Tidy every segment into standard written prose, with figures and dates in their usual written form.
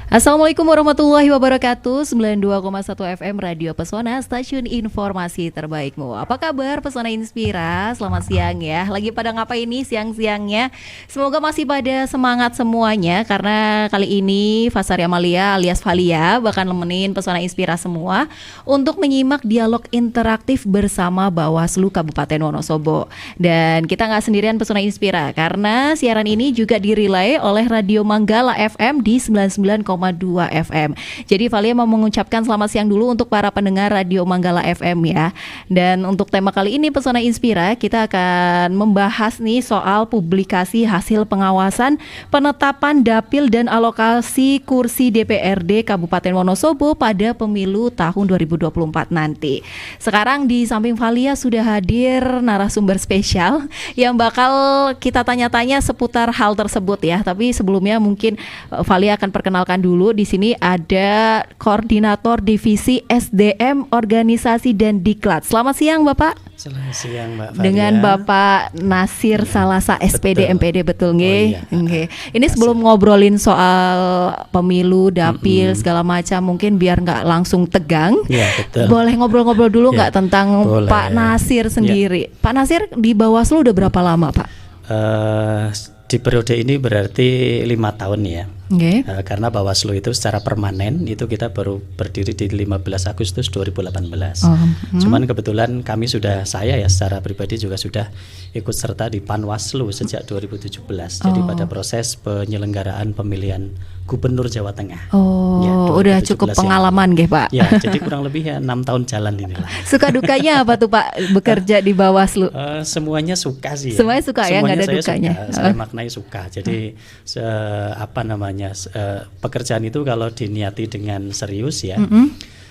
Assalamualaikum warahmatullahi wabarakatuh. 92,1 FM Radio Pesona, stasiun informasi terbaikmu. Apa kabar Pesona Inspira? Selamat siang ya. Lagi pada ngapain nih siang-siangnya? Semoga masih pada semangat semuanya, karena kali ini Fasari Amalia alias Valia bakal nemenin Pesona Inspira semua untuk menyimak dialog interaktif bersama Bawaslu Kabupaten Wonosobo. Dan kita nggak sendirian Pesona Inspira, karena siaran ini juga direlay oleh Radio Manggala FM di 99,2 FM. Jadi Valia mau mengucapkan selamat siang dulu untuk para pendengar Radio Manggala FM ya. Dan untuk tema kali ini Pesona Inspira, kita akan membahas nih soal publikasi hasil pengawasan penetapan dapil dan alokasi kursi DPRD Kabupaten Wonosobo pada pemilu tahun 2024 nanti. Sekarang di samping Valia sudah hadir narasumber spesial yang bakal kita tanya-tanya seputar hal tersebut ya. Tapi sebelumnya mungkin Valia akan perkenalkan dulu. Di sini ada Koordinator Divisi SDM Organisasi dan Diklat. Selamat siang Bapak. Selamat siang Mbak Valia. Dengan Bapak Nasir Salasa SPD MPD, betul nggih? Nggih. Ini sebelum ngobrolin soal pemilu, dapil segala macam, mungkin biar nggak langsung tegang. Ya, betul. Boleh ngobrol-ngobrol dulu nggak tentang boleh. Pak Nasir sendiri? Pak Nasir di Bawaslu udah berapa lama Pak? Di periode ini berarti 5 tahun ya. Okay. Karena Bawaslu itu secara permanen itu kita baru berdiri di 15 Agustus 2018. Cuman kebetulan saya secara pribadi juga sudah ikut serta di Panwaslu sejak 2017. Jadi pada proses penyelenggaraan pemilihan Gubernur Jawa Tengah. Ya, udah cukup pengalaman nggih Pak. Ya, jadi kurang lebih ya 6 tahun jalan inilah. Suka dukanya apa tuh Pak bekerja di Bawaslu? Semuanya suka sih. Semuanya suka ya, nggak ada dukanya. Saya maknai suka. Jadi pekerjaan itu kalau diniati dengan serius ya.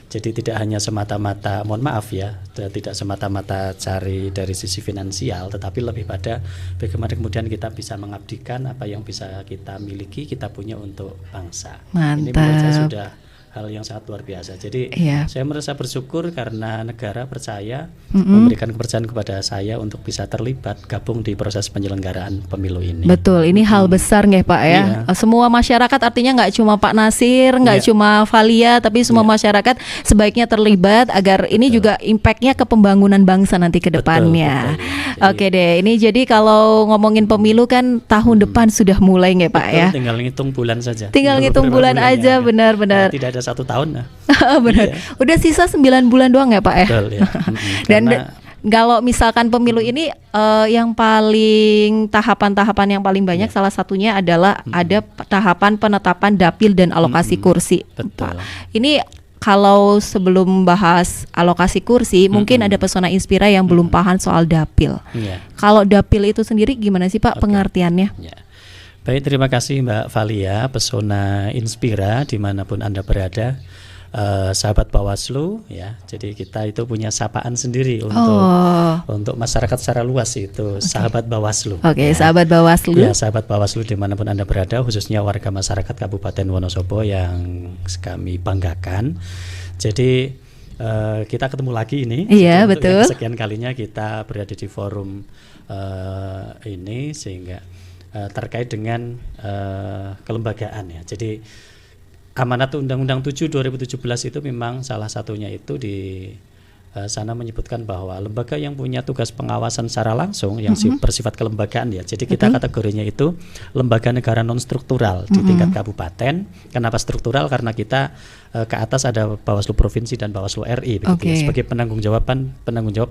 Jadi tidak hanya semata-mata, mohon maaf ya, tidak semata-mata cari dari sisi finansial, tetapi lebih pada bagaimana kemudian kita bisa mengabdikan apa yang bisa kita miliki, kita punya untuk bangsa. Mantap. Ini menurut saya sudah hal yang sangat luar biasa. Jadi saya merasa bersyukur karena negara percaya memberikan kepercayaan kepada saya untuk bisa terlibat gabung di proses penyelenggaraan pemilu ini. Betul, ini hal besar nggih Pak ya. Semua masyarakat, artinya nggak cuma Pak Nasir, nggak cuma Valia, tapi semua masyarakat sebaiknya terlibat agar ini juga impactnya ke pembangunan bangsa nanti ke depannya. Betul. Oke deh, ini jadi kalau ngomongin pemilu kan tahun depan sudah mulai nggih Pak ya. Tinggal ngitung bulan saja. Tinggal ngitung bulan aja, benar-benar. Tidak ada 1 tahun. Benar. Udah sisa 9 bulan doang ya Pak ya. Betul ya. Dan kalau misalkan pemilu ini yang paling tahapan-tahapan yang paling banyak salah satunya adalah ada tahapan penetapan dapil dan alokasi kursi. Betul. Pak. Ini kalau sebelum bahas alokasi kursi, mungkin ada Pesona Inspira yang belum paham soal dapil. Kalau dapil itu sendiri gimana sih Pak pengertiannya? Baik, terima kasih Mbak Valia, Pesona Inspira dimanapun Anda berada, sahabat Bawaslu ya. Jadi kita itu punya sapaan sendiri untuk masyarakat secara luas, itu sahabat Bawaslu. Sahabat Bawaslu. Ya, sahabat Bawaslu dimanapun Anda berada, khususnya warga masyarakat Kabupaten Wonosobo yang kami banggakan. Jadi kita ketemu lagi ini. Iya, Yang betul. sekian kalinya kita berada di forum ini sehingga terkait dengan kelembagaan ya. Jadi amanat Undang-Undang 7 2017 itu memang salah satunya itu di sana menyebutkan bahwa lembaga yang punya tugas pengawasan secara langsung yang bersifat kelembagaan ya. Jadi kita kategorinya itu lembaga negara non struktural di tingkat kabupaten. Kenapa struktural? Karena kita ke atas ada Bawaslu Provinsi dan Bawaslu RI begitu ya, sebagai penanggung jawab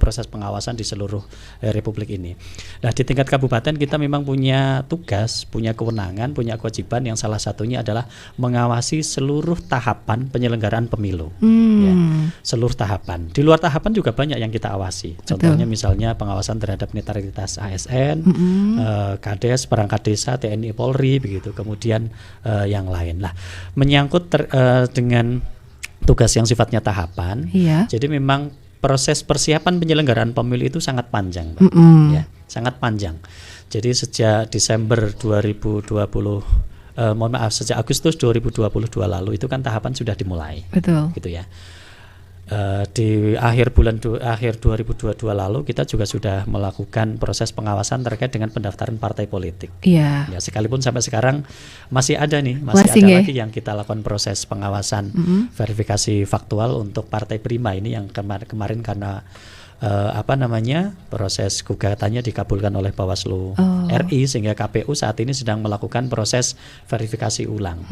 proses pengawasan di seluruh republik ini. Nah, di tingkat kabupaten kita memang punya tugas, punya kewenangan, punya kewajiban yang salah satunya adalah mengawasi seluruh tahapan penyelenggaraan pemilu. Ya, seluruh tahapan. Di luar tahapan juga banyak yang kita awasi. Contohnya misalnya pengawasan terhadap netralitas ASN, Kades, perangkat desa, TNI, Polri begitu. Kemudian yang lain. Lah, menyangkut dengan tugas yang sifatnya tahapan. Jadi memang proses persiapan penyelenggaraan pemilu itu sangat panjang, Mbak. Ya, sangat panjang. Jadi sejak Desember 2020 sejak Agustus 2022 lalu itu kan tahapan sudah dimulai. Betul. Gitu ya. Di akhir 2022 lalu kita juga sudah melakukan proses pengawasan terkait dengan pendaftaran partai politik. Iya. Ya, sekalipun sampai sekarang masih ada Masih lagi yang kita lakukan proses pengawasan verifikasi faktual untuk partai Prima ini yang kemarin karena proses gugatannya dikabulkan oleh Bawaslu RI sehingga KPU saat ini sedang melakukan proses verifikasi ulang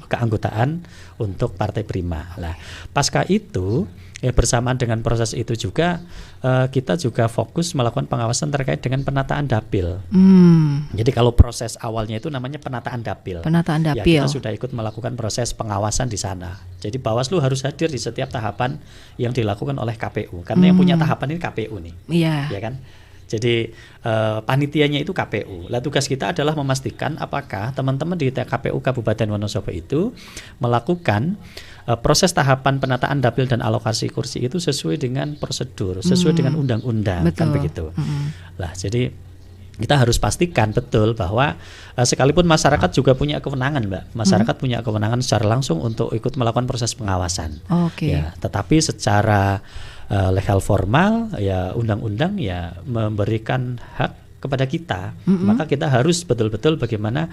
keanggotaan untuk Partai Prima. Nah, pasca itu ya bersamaan dengan proses itu juga kita juga fokus melakukan pengawasan terkait dengan penataan dapil. Jadi kalau proses awalnya itu namanya penataan dapil. Ya, kita sudah ikut melakukan proses pengawasan di sana. Jadi Bawaslu harus hadir di setiap tahapan yang dilakukan oleh KPU karena yang punya tahapan ini KPU nih. Iya. Ya kan? Jadi panitianya itu KPU. Lah tugas kita adalah memastikan apakah teman-teman di KPU Kabupaten Wonosobo itu melakukan proses tahapan penataan dapil dan alokasi kursi itu sesuai dengan prosedur, sesuai dengan undang-undang, kan begitu. Lah jadi kita harus pastikan betul bahwa sekalipun masyarakat juga punya kewenangan, Mbak. Masyarakat punya kewenangan secara langsung untuk ikut melakukan proses pengawasan. Ya, tetapi secara legal formal ya undang-undang ya memberikan hak kepada kita, maka kita harus betul-betul bagaimana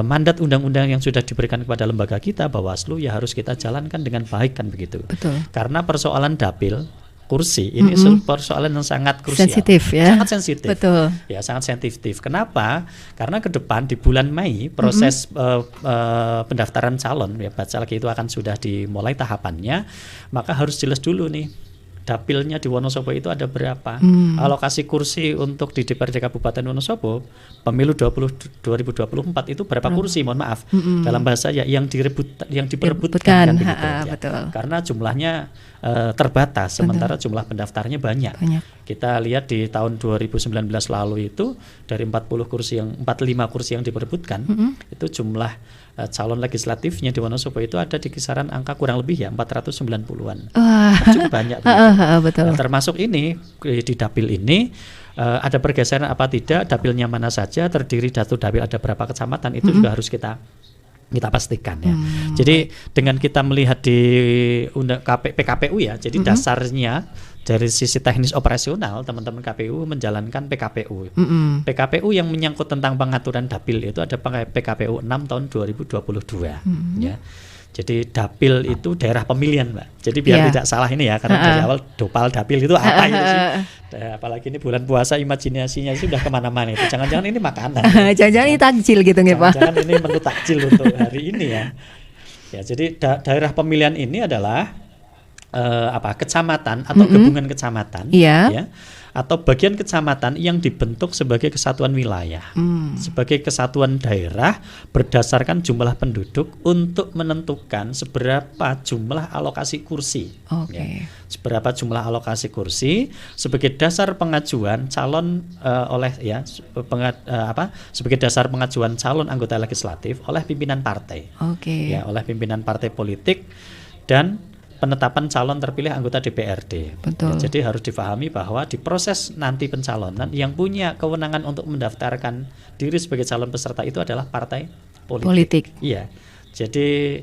mandat undang-undang yang sudah diberikan kepada lembaga kita Bawaslu ya harus kita jalankan dengan baik, kan begitu. Karena persoalan dapil kursi ini persoalan yang sangat krusial, sensitif ya, sangat sensitif. Betul. Ya, sangat sensitif. Kenapa? Karena ke depan di bulan Mei proses pendaftaran calon ya Bacalek itu akan sudah dimulai tahapannya, maka harus jelas dulu nih dapilnya di Wonosobo itu ada berapa, alokasi kursi untuk di DPRD Kabupaten Wonosobo pemilu 2024 itu berapa kursi, mohon maaf, dalam bahasa ya yang diperebutkan kan begitu, ya. Betul. Karena jumlahnya terbatas, sementara jumlah pendaftarnya banyak. Kita lihat di tahun 2019 lalu itu dari 45 kursi yang diperebutkan, itu jumlah calon legislatifnya di Wonosobo itu ada di kisaran angka kurang lebih ya 490-an. Cukup banyak. Betul. Nah, termasuk ini di dapil ini ada pergeseran apa tidak, dapilnya mana saja, terdiri satu dapil ada berapa kecamatan, itu juga harus kita pastikan ya. Jadi dengan kita melihat di PKPU ya, jadi dasarnya dari sisi teknis operasional teman-teman KPU menjalankan PKPU. PKPU yang menyangkut tentang pengaturan dapil itu ada PKPU 6 tahun 2022 ya. Jadi dapil itu daerah pemilihan, Mbak. Jadi biar tidak salah ini ya, karena dari awal dopal dapil itu apa itu sih? Apalagi ini bulan puasa, imajinasinya sudah kemana-mana itu. Jangan-jangan ini makanan. Jangan-jangan ini takjil gitu nggih, Pak? Jangan ini menu takjil untuk hari ini ya. Ya, jadi daerah pemilihan ini adalah kecamatan atau gabungan kecamatan, ya, atau bagian kecamatan yang dibentuk sebagai kesatuan wilayah, sebagai kesatuan daerah berdasarkan jumlah penduduk untuk menentukan seberapa jumlah alokasi kursi, ya, seberapa jumlah alokasi kursi sebagai dasar pengajuan calon sebagai dasar pengajuan calon anggota legislatif oleh pimpinan partai, ya, oleh pimpinan partai politik dan penetapan calon terpilih anggota DPRD. Ya, jadi harus difahami bahwa di proses nanti pencalonan yang punya kewenangan untuk mendaftarkan diri sebagai calon peserta itu adalah partai politik. Iya. Jadi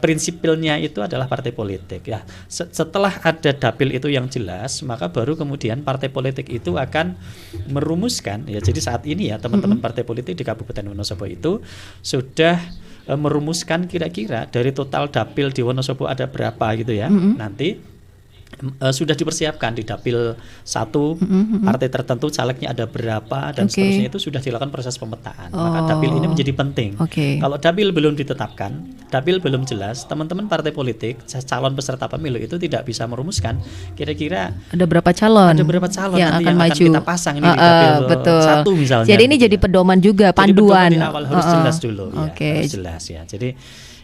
prinsipilnya itu adalah partai politik ya. Setelah ada dapil itu yang jelas, maka baru kemudian partai politik itu akan merumuskan ya. Jadi saat ini ya teman-teman partai politik di Kabupaten Wonosobo itu sudah merumuskan kira-kira dari total dapil di Wonosobo ada berapa gitu ya. Nanti sudah dipersiapkan di dapil 1 partai tertentu calegnya ada berapa dan seterusnya, itu sudah dilakukan proses pemetaan. Maka dapil ini menjadi penting. Kalau dapil belum ditetapkan, dapil belum jelas, teman-teman partai politik calon peserta pemilu itu tidak bisa merumuskan kira-kira ada berapa calon yang akan maju, kita pasang ini di dapil 1 misalnya. Jadi ini jadi pedoman juga, panduan. Jadi di awal harus jelas dulu ya, harus jelas ya. Jadi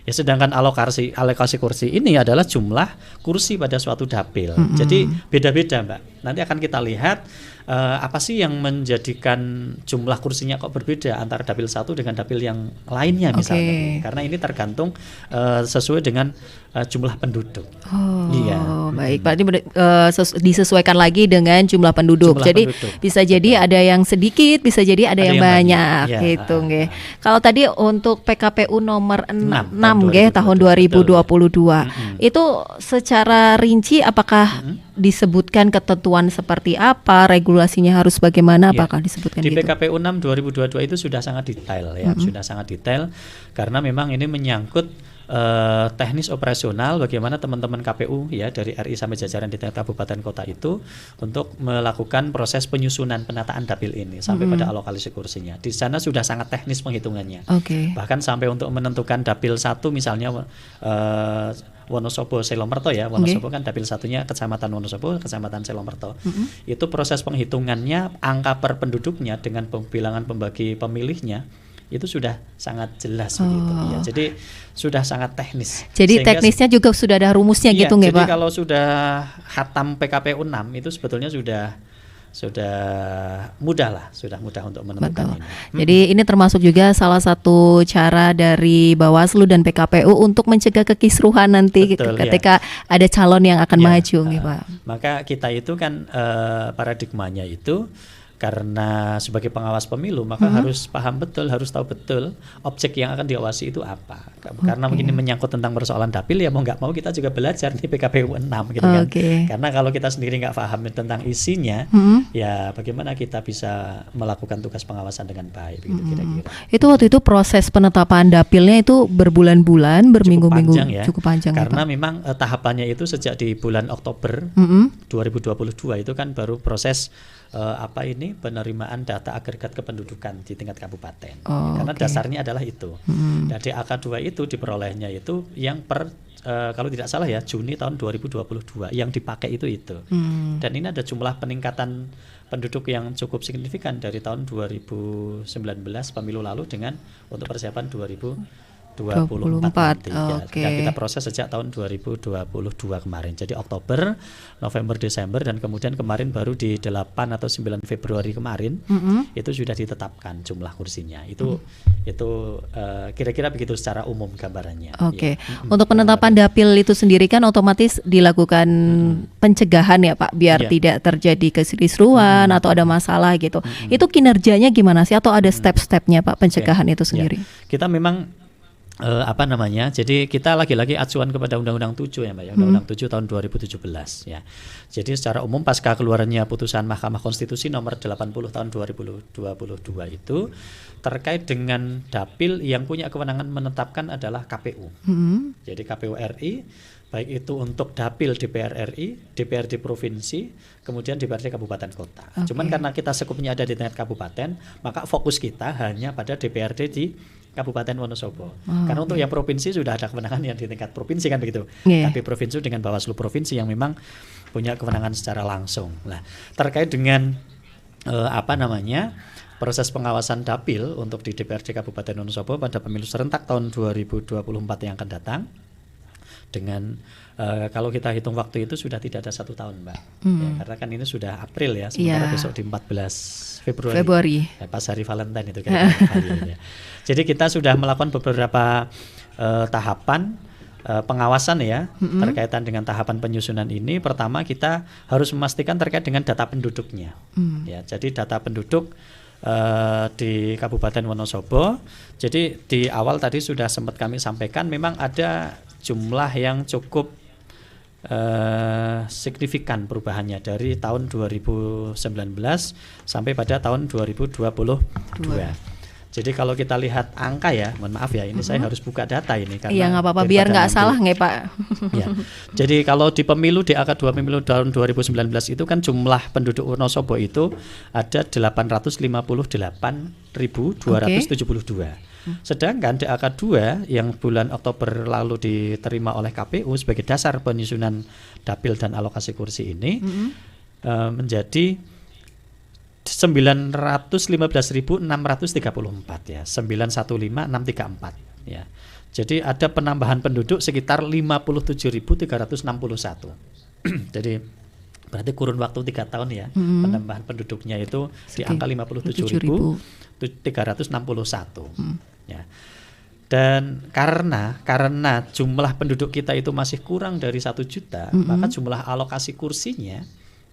ya, sedangkan alokasi kursi ini adalah jumlah kursi pada suatu dapil. Jadi beda-beda, Mbak. Nanti akan kita lihat apa sih yang menjadikan jumlah kursinya kok berbeda antara dapil 1 dengan dapil yang lainnya misalnya. Karena ini tergantung sesuai dengan jumlah penduduk. Iya. baik. Berarti disesuaikan lagi dengan jumlah penduduk. Jumlah Jadi penduduk. bisa jadi ada yang sedikit, bisa jadi ada yang banyak Ya, gitu nggih. Kalau tadi untuk PKPU nomor 6 nggih tahun 2022. 2022. Itu secara rinci apakah disebutkan ketentuan seperti apa, regulasinya harus bagaimana, Ya. apakah disebutkan Di gitu? PKPU 6 2022 itu sudah sangat detail ya, sudah sangat detail karena memang ini menyangkut teknis operasional bagaimana teman-teman KPU ya dari RI sampai jajaran di tingkat kabupaten kota itu untuk melakukan proses penyusunan penataan dapil ini sampai pada alokasi kursinya. Di sana sudah sangat teknis penghitungannya. Oke. Bahkan sampai untuk menentukan dapil 1 misalnya Wonosobo Selomerto ya, Wonosobo kan dapil satunya Kecamatan Wonosobo, Kecamatan Selomerto. Itu proses penghitungannya angka per penduduknya dengan bilangan pembagi pemilihnya itu sudah sangat jelas begitu ya. Jadi sudah sangat teknis. Jadi Sehingga teknisnya juga sudah ada rumusnya iya, gitu nggih, jadi Pak? kalau sudah khatam PKPU 6 itu sebetulnya sudah mudah lah, sudah mudah untuk menentukan ini. Jadi ini termasuk juga salah satu cara dari Bawaslu dan PKPU untuk mencegah kekisruhan nanti Betul, ketika ada calon yang akan Ya, maju nggih, Pak. Maka kita itu kan paradigmanya itu karena sebagai pengawas pemilu maka harus paham betul, harus tahu betul objek yang akan diawasi itu apa. Karena begini menyangkut tentang persoalan dapil ya mau nggak mau kita juga belajar di PKPU 6 gitu kan. Karena kalau kita sendiri nggak paham tentang isinya, ya bagaimana kita bisa melakukan tugas pengawasan dengan baik begitu kira-kira. Itu waktu itu proses penetapan dapilnya itu berbulan-bulan, berminggu-minggu, cukup panjang ya, karena Pak? memang tahapannya itu sejak di bulan Oktober 2022 itu kan baru proses penerimaan data agregat kependudukan di tingkat kabupaten. Karena dasarnya adalah itu. Dan DAK2 itu diperolehnya itu yang kalau tidak salah ya Juni tahun 2022 yang dipakai itu. Dan ini ada jumlah peningkatan penduduk yang cukup signifikan dari tahun 2019 pemilu lalu dengan untuk persiapan 2024 nanti. Ya, kita proses sejak tahun 2022 kemarin. Jadi Oktober, November, Desember dan kemudian kemarin baru di 8 atau 9 Februari kemarin itu sudah ditetapkan jumlah kursinya. Itu kira-kira begitu secara umum gambarannya. Oke. Untuk penetapan dapil itu sendiri kan otomatis dilakukan pencegahan ya, Pak, biar tidak terjadi kesrisruan atau ada masalah gitu. Itu kinerjanya gimana sih atau ada step-stepnya, Pak, pencegahan itu sendiri? Kita memang jadi kita lagi-lagi acuan kepada Undang-Undang 7 ya Mbak ya, Undang-Undang 7 tahun 2017 ya. Jadi secara umum pasca keluarannya putusan Mahkamah Konstitusi nomor 80 tahun 2022 itu terkait dengan dapil yang punya kewenangan menetapkan adalah KPU. Jadi KPU RI baik itu untuk dapil DPR RI, DPRD provinsi, kemudian DPRD kabupaten kota. Cuman karena kita sekupnya ada di tingkat kabupaten, maka fokus kita hanya pada DPRD di Kabupaten Wonosobo. Karena untuk yang provinsi sudah ada kewenangan yang di tingkat provinsi kan begitu. Tapi provinsi dengan Bawaslu provinsi yang memang punya kewenangan secara langsung. Nah, terkait dengan proses pengawasan dapil untuk di DPRD Kabupaten Wonosobo pada pemilu serentak tahun 2024 yang akan datang dengan kalau kita hitung waktu itu sudah tidak ada 1 tahun Mbak ya, karena kan ini sudah April ya sementara besok di 14 Februari. Ya, pas hari Valentine itu kan ya. Jadi kita sudah melakukan beberapa tahapan pengawasan ya terkaitan dengan tahapan penyusunan ini. Pertama kita harus memastikan terkait dengan data penduduknya ya, jadi data penduduk di Kabupaten Wonosobo. Jadi di awal tadi sudah sempat kami sampaikan memang ada jumlah yang cukup signifikan perubahannya dari tahun 2019 sampai pada tahun 2022. Jadi kalau kita lihat angka ya, mohon maaf ya, ini saya harus buka data ini karena nggak apa-apa biar nggak salah nggak Pak. Ya. Jadi kalau di pemilu DAK2 pemilu tahun 2019 itu kan jumlah penduduk Wonosobo itu ada 858.272. Sedangkan DAK2 yang bulan Oktober lalu diterima oleh KPU sebagai dasar penyusunan dapil dan alokasi kursi ini menjadi 915.634 ya, 915.634 ya. Jadi ada penambahan penduduk sekitar 57.361. Jadi berarti kurun waktu 3 tahun ya, penambahan penduduknya itu di angka 57.361 ya. Dan karena jumlah penduduk kita itu masih kurang dari 1 juta, maka jumlah alokasi kursinya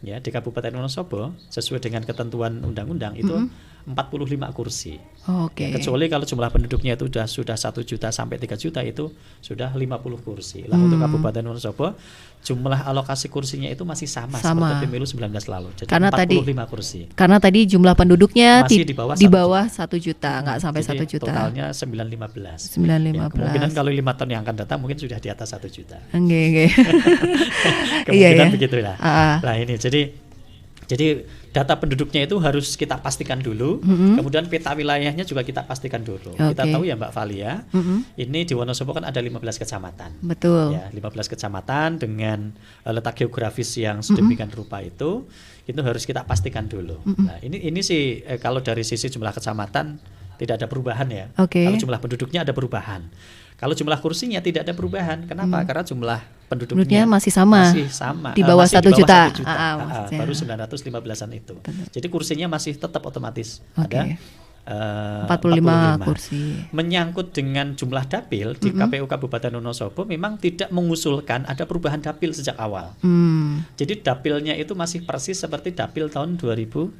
ya di Kabupaten Wonosobo sesuai dengan ketentuan undang-undang itu 45 kursi. Oke. Ya, kecuali kalau jumlah penduduknya itu sudah 1 juta sampai 3 juta itu sudah 50 kursi. Lah untuk Kabupaten Wonosobo jumlah alokasi kursinya itu masih sama seperti pemilu 19 lalu. Jadi karena 45 kursi. Karena tadi jumlah penduduknya Masih di bawah 1 juta, nggak sampai Jadi 1 juta. totalnya 915. 915. Ya, kemungkinan kalau 5 tahun yang akan datang mungkin sudah di atas 1 juta. Oke. Kemungkinan begitulah. Ah. Nah ini jadi data penduduknya itu harus kita pastikan dulu, kemudian peta wilayahnya juga kita pastikan dulu. Kita tahu ya Mbak Valia, ini di Wonosobo kan ada 15 kecamatan. Betul. Ya, 15 kecamatan dengan letak geografis yang sedemikian rupa itu harus kita pastikan dulu. Nah, ini sih kalau dari sisi jumlah kecamatan tidak ada perubahan ya. Kalau jumlah penduduknya ada perubahan. Kalau jumlah kursinya tidak ada perubahan. Kenapa? Karena jumlah penduduknya masih sama. Di bawah 1 juta. Baru 915-an itu. Jadi kursinya masih tetap otomatis ada 45 kursi. Menyangkut dengan jumlah dapil di KPU Kabupaten Wonosobo memang tidak mengusulkan ada perubahan dapil sejak awal. Jadi dapilnya itu masih persis seperti dapil tahun 2019.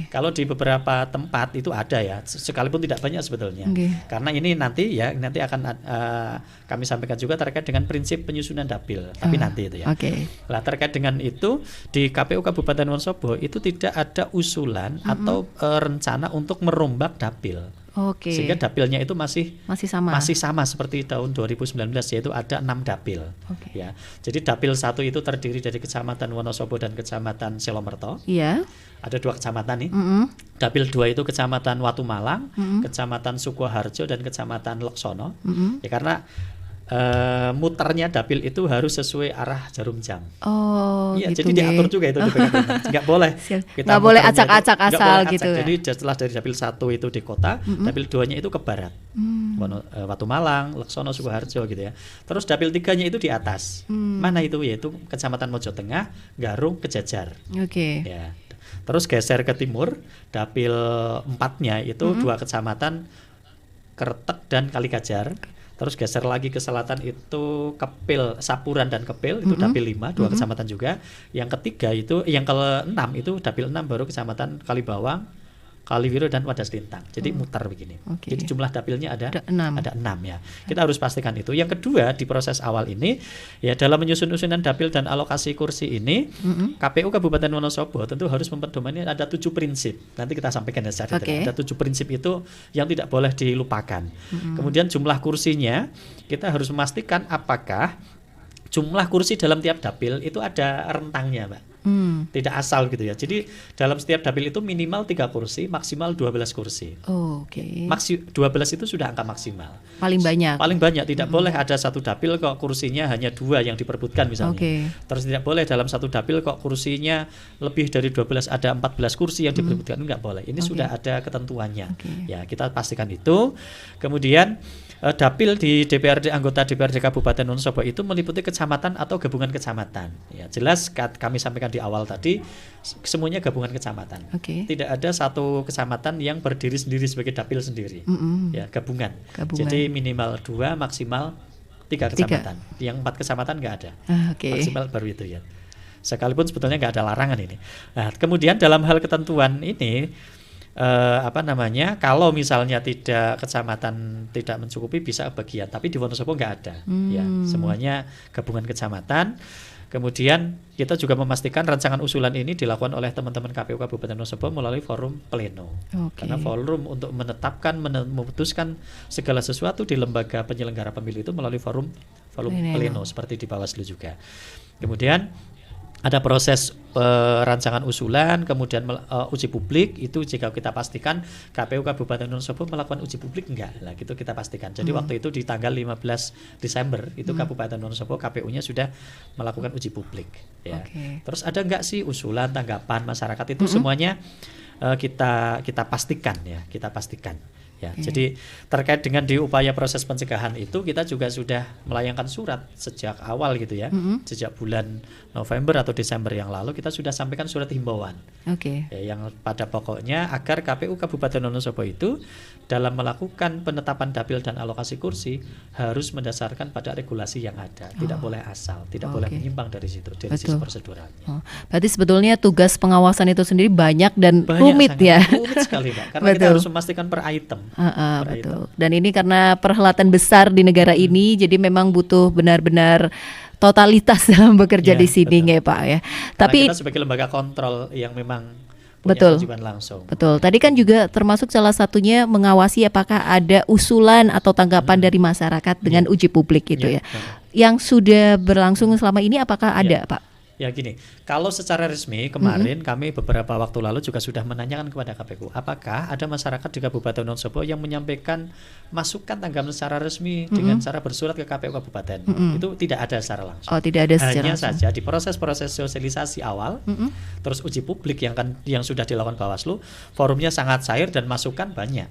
Kalau di beberapa tempat itu ada ya, sekalipun tidak banyak sebetulnya. Karena ini nanti akan kami sampaikan juga terkait dengan prinsip penyusunan dapil. Tapi nanti itu ya. Lah terkait dengan itu di KPU Kabupaten Wonosobo itu tidak ada usulan atau rencana untuk merombak dapil. Sehingga dapilnya itu masih sama seperti tahun 2019, yaitu ada 6 dapil. Ya. Jadi dapil 1 itu terdiri dari Kecamatan Wonosobo dan Kecamatan Selomerto. Ada 2 kecamatan nih. Dapil 2 itu Kecamatan Watumalang, Kecamatan Sukoharjo dan Kecamatan Leksono. Ya karena muternya dapil itu harus sesuai arah jarum jam. Gitu. Jadi diatur juga itu nggak boleh. Nggak boleh acak-acak asal gitu. Jadi setelah dari dapil 1 itu di kota, dapil 2-nya itu ke barat. Watumalang, Leksono, Sukoharjo gitu ya. Terus dapil 3-nya itu di atas. Mana itu? Yaitu Kecamatan Mojo Tengah, Garung, Kejajar. Ya. Terus geser ke timur, dapil 4-nya itu 2 kecamatan Kertek dan Kalikajar. Terus geser lagi ke selatan itu Kepil, Sapuran dan Kepil itu dapil 5, 2 kecamatan juga. Yang ketiga itu, yang ke-6 itu dapil 6 baru Kecamatan Kalibawang, Kaliwiro dan Wadas Lintang. Jadi mutar begini. Jadi jumlah dapilnya ada 6 ya. Kita harus pastikan itu. Yang kedua di proses awal ini ya dalam menyusun usunan dapil dan alokasi kursi ini KPU Kabupaten Wonosobo tentu harus memperdomani ada 7 prinsip. Nanti kita sampaikan secara detail. Ada 7 prinsip itu yang tidak boleh dilupakan. Kemudian jumlah kursinya kita harus memastikan apakah jumlah kursi dalam tiap dapil itu ada rentangnya, Mbak. Tidak asal gitu ya. Jadi dalam setiap dapil itu minimal 3 kursi, maksimal 12 kursi. 12 itu sudah angka maksimal. Paling banyak. Tidak boleh ada satu dapil kok kursinya hanya 2 yang diperbutkan misalnya. Terus tidak boleh dalam satu dapil kok kursinya lebih dari 12, ada 14 kursi yang diperbutkan. Enggak boleh. Ini sudah ada ketentuannya. Ya, kita pastikan itu. Kemudian dapil di DPRD, anggota DPRD Kabupaten Wonosobo itu meliputi kecamatan atau gabungan kecamatan. Ya, jelas kami sampaikan di awal tadi semuanya gabungan kecamatan. Tidak ada satu kecamatan yang berdiri sendiri sebagai dapil sendiri. Ya, gabungan. Jadi minimal 2, maksimal 3 kecamatan. Yang 4 kecamatan nggak ada. Maksimal baru itu ya. Sekalipun sebetulnya nggak ada larangan ini. Nah, kemudian dalam hal ketentuan ini kalau misalnya kecamatan tidak mencukupi bisa bagian, tapi di Wonosobo nggak ada. Ya, semuanya gabungan kecamatan. Kemudian kita juga memastikan rancangan usulan ini dilakukan oleh teman-teman KPU Kabupaten Wonosobo melalui forum pleno. Karena forum untuk menetapkan, memutuskan segala sesuatu di lembaga penyelenggara pemilu itu melalui forum pleno seperti di Bawaslu juga. Kemudian ada proses rancangan usulan, kemudian uji publik. Itu jika kita pastikan KPU Kabupaten Wonosobo melakukan uji publik enggak, lah gitu kita pastikan. Jadi waktu itu di tanggal 15 Desember itu Kabupaten Wonosobo KPU-nya sudah melakukan uji publik ya. Terus ada enggak sih usulan, tanggapan masyarakat itu semuanya kita pastikan ya, Ya, jadi terkait dengan di upaya proses pencegahan itu kita juga sudah melayangkan surat sejak awal gitu ya. Sejak bulan November atau Desember yang lalu kita sudah sampaikan surat himbauan. Ya, yang pada pokoknya agar KPU Kabupaten Wonosobo itu dalam melakukan penetapan dapil dan alokasi kursi harus mendasarkan pada regulasi yang ada, tidak boleh asal, tidak boleh menyimpang dari situ, dari sisi proseduralnya. Berarti sebetulnya tugas pengawasan itu sendiri banyak dan rumit ya. Rumit sekali, Pak, karena kita harus memastikan per item. Betul. Dan ini karena perhelatan besar di negara ini, jadi memang butuh benar-benar totalitas dalam bekerja di sini ya Pak ya. Tapi kita sebagai lembaga kontrol yang memang kewajiban langsung. Betul. Tadi kan juga termasuk salah satunya mengawasi apakah ada usulan atau tanggapan dari masyarakat dengan uji publik gitu ya. Yang sudah berlangsung selama ini apakah ada, Pak? Ya gini, kalau secara resmi kemarin kami beberapa waktu lalu juga sudah menanyakan kepada KPU, apakah ada masyarakat di Kabupaten Wonosobo yang menyampaikan masukan tanggapan secara resmi dengan cara bersurat ke KPU Kabupaten. Itu tidak ada secara langsung. Oh, tidak ada secara langsung. Hanya saja di proses-proses sosialisasi awal, terus uji publik yang sudah dilakukan Bawaslu, forumnya sangat cair dan masukan banyak.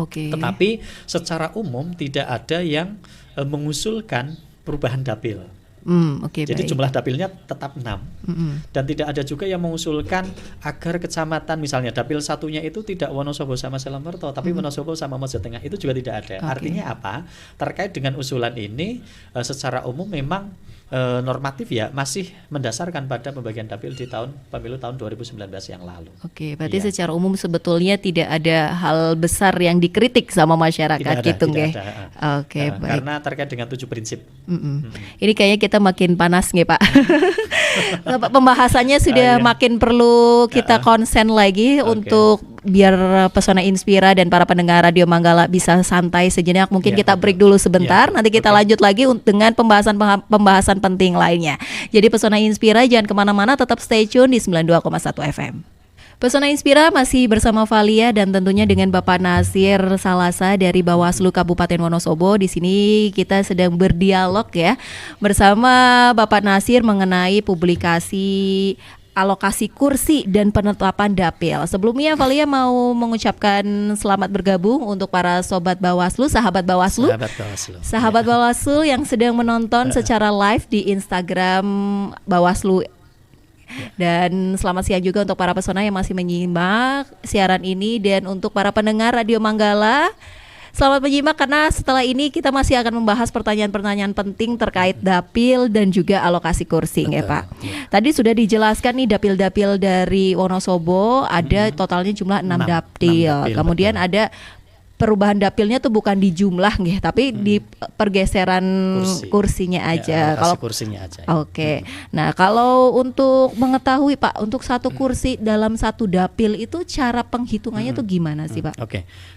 Tetapi secara umum tidak ada yang mengusulkan perubahan dapil. Jadi jumlah dapilnya tetap 6 dan tidak ada juga yang mengusulkan agar kecamatan misalnya dapil satunya itu tidak Wonosobo sama Selamberto tapi Wonosobo sama Mojo Tengah, itu juga tidak ada. Artinya apa? Terkait dengan usulan ini secara umum memang normatif ya masih mendasarkan pada pembagian dapil di pemilu tahun 2019 yang lalu. Berarti secara umum sebetulnya tidak ada hal besar yang dikritik sama masyarakat gitu nggih. Baik. Karena terkait dengan 7 prinsip. Ini kayaknya kita makin panas nggih Pak. Pembahasannya sudah makin perlu kita konsen lagi untuk biar Pesona Inspira dan para pendengar Radio Manggala bisa santai sejenak. Mungkin kita break dulu sebentar, nanti kita lanjut lagi dengan pembahasan penting lainnya. Jadi Pesona Inspira jangan kemana-mana, tetap stay tune di 92,1 FM. Pesona Inspira masih bersama Valia dan tentunya dengan Bapak Nasir Salasa dari Bawaslu Kabupaten Wonosobo. Di sini kita sedang berdialog ya bersama Bapak Nasir mengenai publikasi alokasi kursi dan penetapan dapil. Sebelumnya Valia mau mengucapkan selamat bergabung untuk para sobat Bawaslu, sahabat Bawaslu yang sedang menonton secara live di Instagram Bawaslu. Dan selamat siang juga untuk para pesona yang masih menyimak siaran ini, dan untuk para pendengar Radio Manggala, selamat menyimak karena setelah ini kita masih akan membahas pertanyaan-pertanyaan penting terkait dapil dan juga alokasi kursi ya Pak. Tadi sudah dijelaskan nih dapil-dapil dari Wonosobo ada totalnya jumlah 6 dapil. Kemudian ada perubahan dapilnya tuh bukan di jumlah nggih, tapi di pergeseran kursinya aja. Kalau kursinya aja. Nah, kalau untuk mengetahui Pak, untuk satu kursi dalam satu dapil itu cara penghitungannya tuh gimana sih Pak?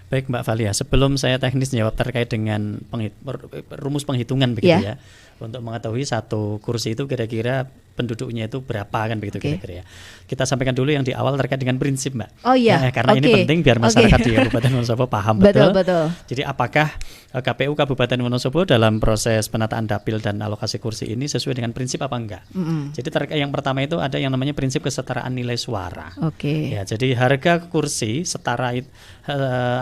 Baik Mbak Valia, sebelum saya teknis jawab terkait dengan rumus penghitungan begitu ya. Untuk mengetahui satu kursi itu kira-kira penduduknya itu berapa kan begitu kira-kira ya. Kita sampaikan dulu yang di awal terkait dengan prinsip Mbak. Karena ini penting biar masyarakat di Kabupaten Wonosobo paham betul. Jadi apakah KPU Kabupaten Wonosobo dalam proses penataan dapil dan alokasi kursi ini sesuai dengan prinsip apa enggak? Jadi yang pertama itu ada yang namanya prinsip kesetaraan nilai suara. Ya, jadi harga kursi setara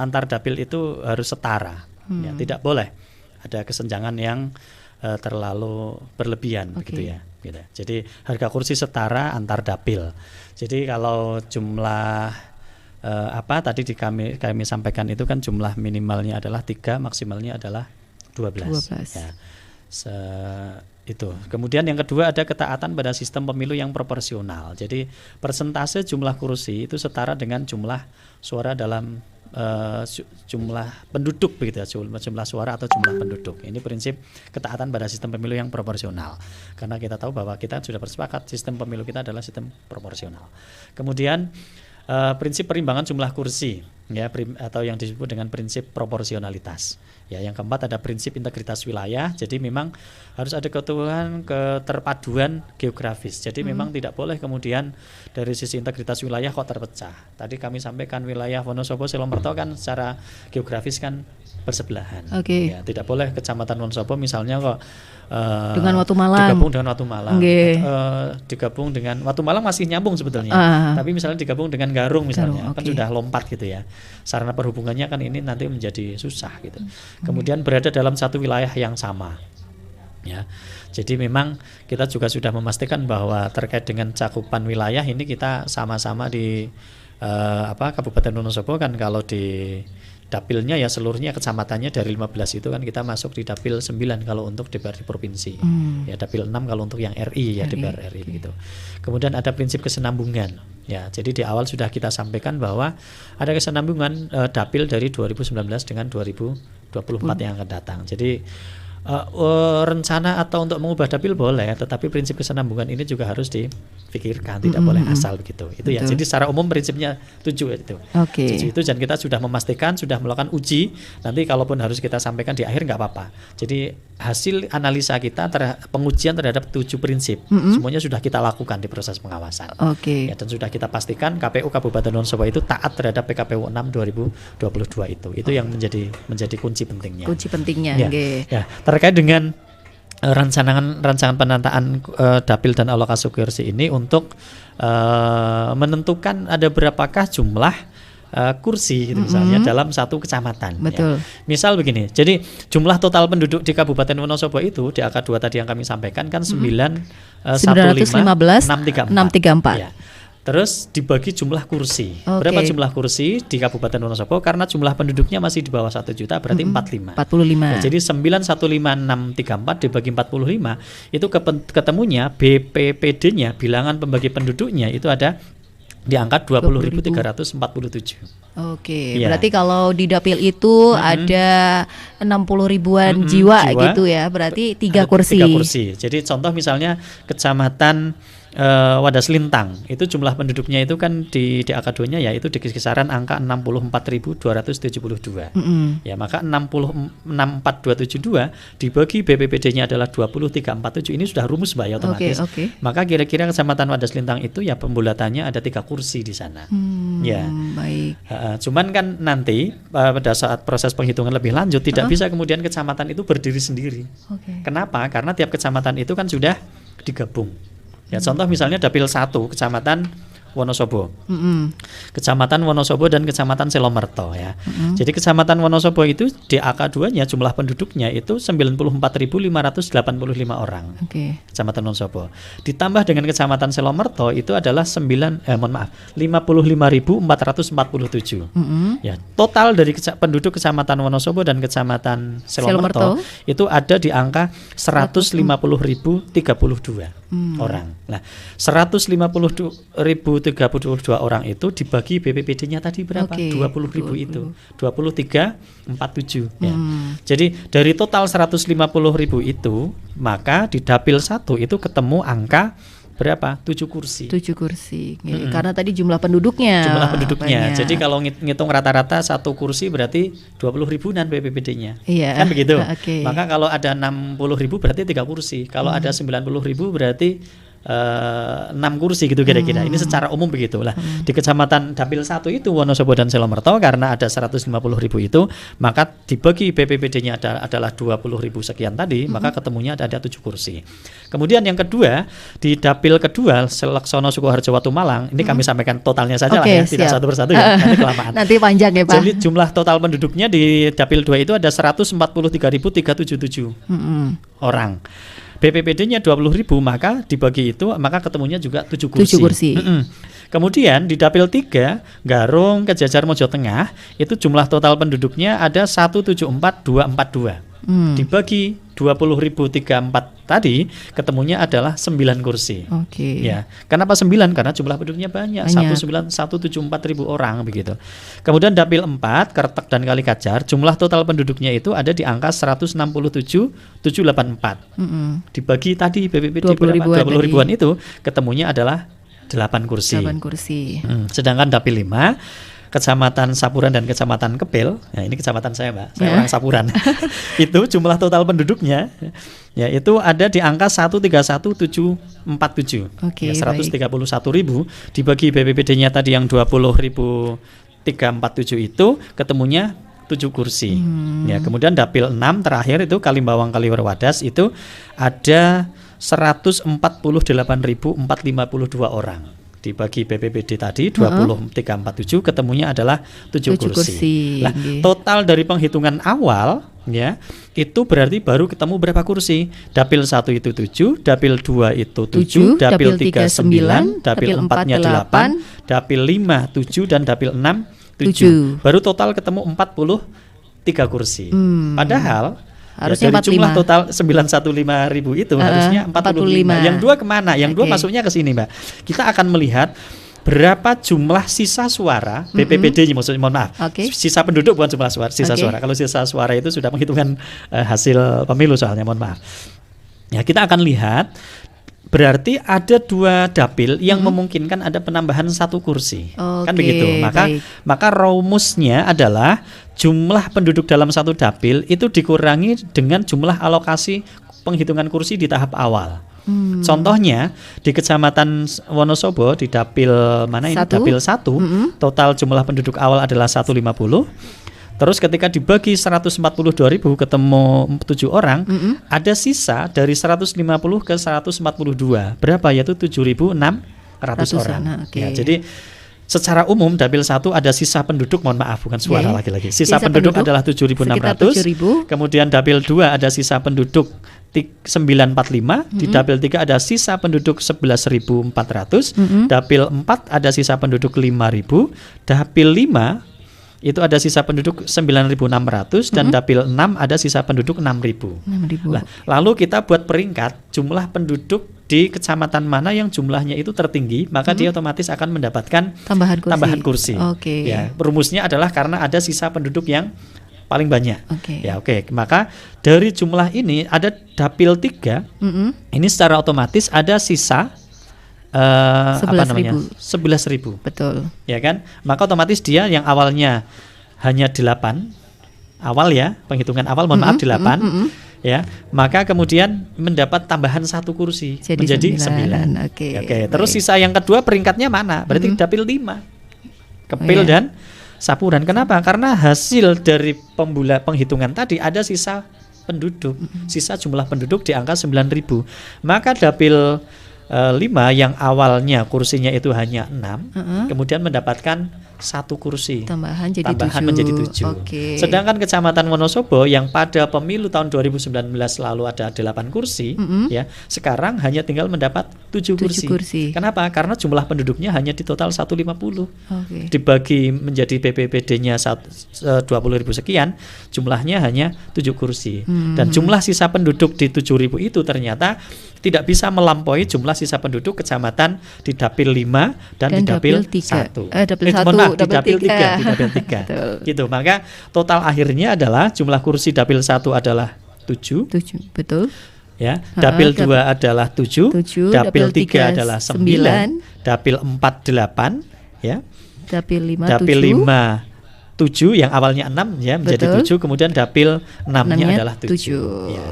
antar dapil itu harus setara. Ya, tidak boleh ada kesenjangan yang terlalu berlebihan begitu ya. Gitu. Jadi harga kursi setara antar dapil. Jadi kalau jumlah tadi kami sampaikan itu kan jumlah minimalnya adalah 3, maksimalnya adalah 12. Ya. Itu. Kemudian yang kedua ada ketaatan pada sistem pemilu yang proporsional. Jadi persentase jumlah kursi itu setara dengan jumlah suara dalam jumlah penduduk begitu ya, jumlah suara atau jumlah penduduk. Ini prinsip ketaatan pada sistem pemilu yang proporsional. Karena kita tahu bahwa kita sudah bersepakat sistem pemilu kita adalah sistem proporsional. Kemudian prinsip perimbangan jumlah kursi ya, atau yang disebut dengan prinsip proporsionalitas. Ya, yang keempat ada prinsip integritas wilayah. Jadi memang harus ada keterpaduan geografis. Jadi memang tidak boleh kemudian dari sisi integritas wilayah kok terpecah. Tadi kami sampaikan wilayah Wonosobo Selamberto kan secara geografis kan bersebelahan. Ya, tidak boleh kecamatan Wonosobo misalnya kok dengan Watu Malang digabung dengan Watu Malang. Digabung dengan Watu Malang masih nyambung sebetulnya. Tapi misalnya digabung dengan Garung misalnya, kan sudah lompat gitu ya. Sarana perhubungannya kan ini nanti menjadi susah gitu. Kemudian berada dalam satu wilayah yang sama. Ya. Jadi memang kita juga sudah memastikan bahwa terkait dengan cakupan wilayah ini kita sama-sama di Kabupaten Wonosobo kan, kalau di dapilnya ya seluruhnya kecamatannya dari 15 itu kan kita masuk di dapil 9 kalau untuk DPRD provinsi. Ya dapil 6 kalau untuk yang RI ya DPR RI begitu. Kemudian ada prinsip kesenambungan. Ya, jadi di awal sudah kita sampaikan bahwa ada kesenambungan dapil dari 2019 dengan 2024 yang akan datang. Jadi rencana atau untuk mengubah dapil boleh, tetapi prinsip kesenambungan ini juga harus dipikirkan, tidak boleh asal begitu. Itu ya. Jadi secara umum prinsipnya 7 itu. 7 itu, dan kita sudah memastikan, sudah melakukan uji. Nanti kalaupun harus kita sampaikan di akhir nggak apa-apa. Jadi hasil analisa kita pengujian terhadap 7 prinsip semuanya sudah kita lakukan di proses pengawasan. Ya, dan sudah kita pastikan KPU Kabupaten Wonosobo itu taat terhadap PKPU 6 2022 itu. Itu yang menjadi kunci pentingnya. Kunci pentingnya. Ya, terkait dengan rancangan penataan dapil dan alokasi kursi ini untuk menentukan ada berapakah jumlah kursi gitu misalnya dalam satu kecamatan. Betul. Ya. Misal begini, jadi jumlah total penduduk di Kabupaten Wonosobo itu di angka 2 tadi yang kami sampaikan kan 915,634. Ya. Terus dibagi jumlah kursi. Berapa jumlah kursi di Kabupaten Wonosobo? Karena jumlah penduduknya masih di bawah 1 juta, berarti 45. Ya, jadi 915,634 dibagi 45 itu ketemunya BPPD-nya, bilangan pembagi penduduknya itu ada di angka 20.347. Berarti kalau di dapil itu ada 60 ribuan jiwa gitu ya, berarti 3 kursi. 3 kursi. Jadi contoh misalnya Kecamatan Wadas Lintang itu jumlah penduduknya itu kan di AK2-nya ya itu di kisaran angka 64.272. Ya, maka 64.272 dibagi BPPD-nya adalah 20.347. Ini sudah rumus Mbak ya otomatis. Maka kira-kira Kecamatan Wadas Lintang itu ya pembulatannya ada 3 kursi di sana. Ya. Baik. Cuman kan nanti pada saat proses penghitungan lebih lanjut tidak bisa kemudian kecamatan itu berdiri sendiri. Kenapa? Karena tiap kecamatan itu kan sudah digabung. Ya, contoh misalnya dapil 1 Kecamatan Wonosobo. Kecamatan Wonosobo dan Kecamatan Selomerto ya. Jadi Kecamatan Wonosobo itu di AK2-nya jumlah penduduknya itu 94.585 orang. Kecamatan Wonosobo. Ditambah dengan Kecamatan Selomerto itu adalah 55.447. Ya, total dari penduduk Kecamatan Wonosobo dan Kecamatan Selomerto itu ada di angka 150.032 orang. Nah, 150.032 orang itu dibagi BPPD-nya tadi berapa? 20.000 itu. 2347 ya. Jadi dari total 150.000 itu, maka di dapil 1 itu ketemu angka berapa? 7 kursi. 7 kursi. Karena tadi jumlah penduduknya. Banyak. Jadi kalau ngitung rata-rata 1 kursi berarti 20 ribuan BPPD-nya. Iya. Kan begitu. Maka kalau ada 60.000 berarti 3 kursi. Kalau ada 90.000 berarti 6 kursi gitu kira-kira. Ini secara umum begitu lah. Di Kecamatan Dapil 1 itu Wonosobo dan Selomerto karena ada 150.000 itu, maka dibagi BPPD-nya adalah 20.000 sekian tadi, maka ketemunya ada 7 kursi. Kemudian yang kedua, di dapil kedua Seleksono Sukoharjo Watu Malang, ini kami sampaikan totalnya saja lah ya, tidak satu persatu ya, nanti kelamaan. Nanti panjang ya Pak. Jadi jumlah total penduduknya di dapil 2 itu ada 143.377 orang. BPPD-nya 20.000, maka dibagi itu maka ketemunya juga 7 kursi. Kemudian di dapil 3 Garung Kejajar Mojo Tengah itu jumlah total penduduknya ada 174.242. Dibagi 20.034 tadi ketemunya adalah 9 kursi. Ya. Kenapa 9? Karena jumlah penduduknya banyak. 174.000 orang begitu. Kemudian dapil 4 Kertek dan Kalikajar jumlah total penduduknya itu ada di angka 167.784. Dibagi tadi BPPD 20 ribuan itu ketemunya adalah 8 kursi. 8 kursi. Sedangkan dapil 5 Kecamatan Sapuran dan Kecamatan Kepil, nah ini kecamatan saya Mbak, saya orang Sapuran. Itu jumlah total penduduknya ya itu ada di angka 131.747. 131.000 dibagi BPPD-nya tadi yang 20.347 itu ketemunya 7 kursi. Ya, kemudian dapil 6 terakhir itu Kalimbawang Kaliwerwadas itu ada 148.452 orang. Dibagi BPPD tadi 20.347 ketemunya adalah 7 kursi. Nah, total dari penghitungan awal ya itu berarti baru ketemu berapa kursi? Dapil 1 itu 7, dapil 2 itu 7, dapil 3 9, dapil 4-nya 8, dapil 5 7 dan dapil 6 7. Baru total ketemu 43 kursi. Padahal harusnya dari jumlah 45. total 915.000 itu harusnya 45. Yang 2 kemana? Yang 2 masuknya ke sini, Mbak. Kita akan melihat berapa jumlah sisa suara BPPD-nya, maksudnya mohon maaf. Sisa penduduk bukan jumlah suara, sisa suara. Kalau sisa suara itu sudah penghitungan hasil pemilu soalnya, mohon maaf. Ya, kita akan lihat berarti ada 2 dapil yang memungkinkan ada penambahan 1 kursi. Kan begitu. Maka rumusnya adalah jumlah penduduk dalam 1 dapil itu dikurangi dengan jumlah alokasi penghitungan kursi di tahap awal. Contohnya di Kecamatan Wonosobo di dapil mana ini? Dapil 1, total jumlah penduduk awal adalah 150. Terus ketika dibagi 142.000 ketemu 7 orang, ada sisa dari 150 ke 142. Berapa? Yaitu 7.600 orang. Ya, jadi secara umum dapil 1 ada sisa penduduk, mohon maaf bukan suara lagi-lagi. Sisa penduduk adalah 7.600. Kemudian dapil 2 ada sisa penduduk 945, di dapil 3 ada sisa penduduk 11.400, dapil 4 ada sisa penduduk 5.000, dapil 5 itu ada sisa penduduk 9.600 dan dapil 6 ada sisa penduduk 6.000. Nah, lalu kita buat peringkat jumlah penduduk di kecamatan mana yang jumlahnya itu tertinggi, maka dia otomatis akan mendapatkan tambahan kursi. Ya, rumusnya adalah karena ada sisa penduduk yang paling banyak. Maka dari jumlah ini ada dapil 3. Ini secara otomatis ada sisa 11.000. Betul. Ya kan? Maka otomatis dia yang awalnya hanya 8 awal ya, penghitungan awal mohon maaf 8 ya, maka kemudian mendapat tambahan 1 kursi menjadi 9. Terus sisa yang kedua peringkatnya mana? Berarti dapil 5. Kepil dan Sapuran. Kenapa? Karena hasil dari penghitungan tadi ada sisa penduduk. Sisa jumlah penduduk di angka 9.000. Maka dapil 5 yang awalnya kursinya itu hanya 6, kemudian mendapatkan 1 kursi tambahan jadi 7. menjadi 7. Sedangkan Kecamatan Wonosobo yang pada pemilu tahun 2019 lalu ada 8 kursi, ya, sekarang hanya tinggal mendapat 7 kursi. Kenapa? Karena jumlah penduduknya hanya di total 150. Dibagi menjadi BPPD-nya 20.000 sekian, jumlahnya hanya 7 kursi. Dan jumlah sisa penduduk di 7.000 itu ternyata tidak bisa melampaui jumlah sisa penduduk kecamatan di dapil 5 dan di dapil 1. Di dapil 3. Gitu. Maka total akhirnya adalah jumlah kursi dapil 1 adalah 7. Betul. Ya, dapil 2 adalah 7, dapil 3 adalah 9, dapil 4 8, ya. Dapil 5 7 yang awalnya 6 ya menjadi 7, kemudian dapil 6-nya adalah 7. Ya,